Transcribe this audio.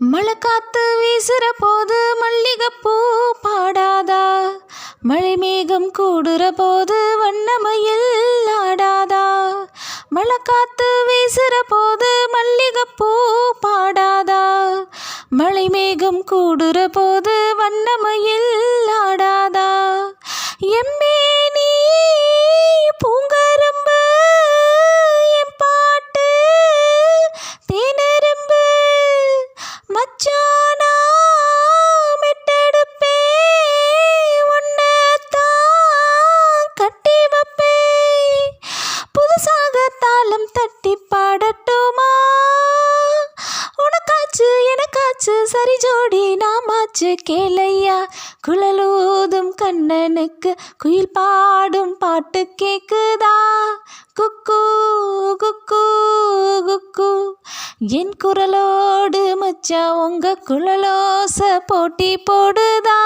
மழை காத்து வீசுற போது மல்லிகைப்பூ பாடாதா? மழை மேகம் கூடுற போது வண்ணமயில் ஆடாதா? மழை காத்து வீசுற போது மல்லிகைப்பூ பாடாதா? மழை மேகம் கூடுற போது வண்ணமயில் ஆடாதா? எம்மே நீ பூங்கரும்பு, என் பாட்டு தேனரும்பு, மச்சானா மெட்டெடுப்பே, உன்னத்தான் கட்டி வைப்பே. புதுசாக தாளம் தட்டி பாடட்டுமா? உனக்காச்சு எனக்காச்சு சரி ஜோடி நாமாச்சு கேளையா. குழலூதும் கண்ணனுக்கு குயில் பாடும் பாட்டு கேக்குதா? குக்கு குக்கு குக்கு. என் குரலோடு மச்சா உங்க குழலோச போட்டி போடுதா?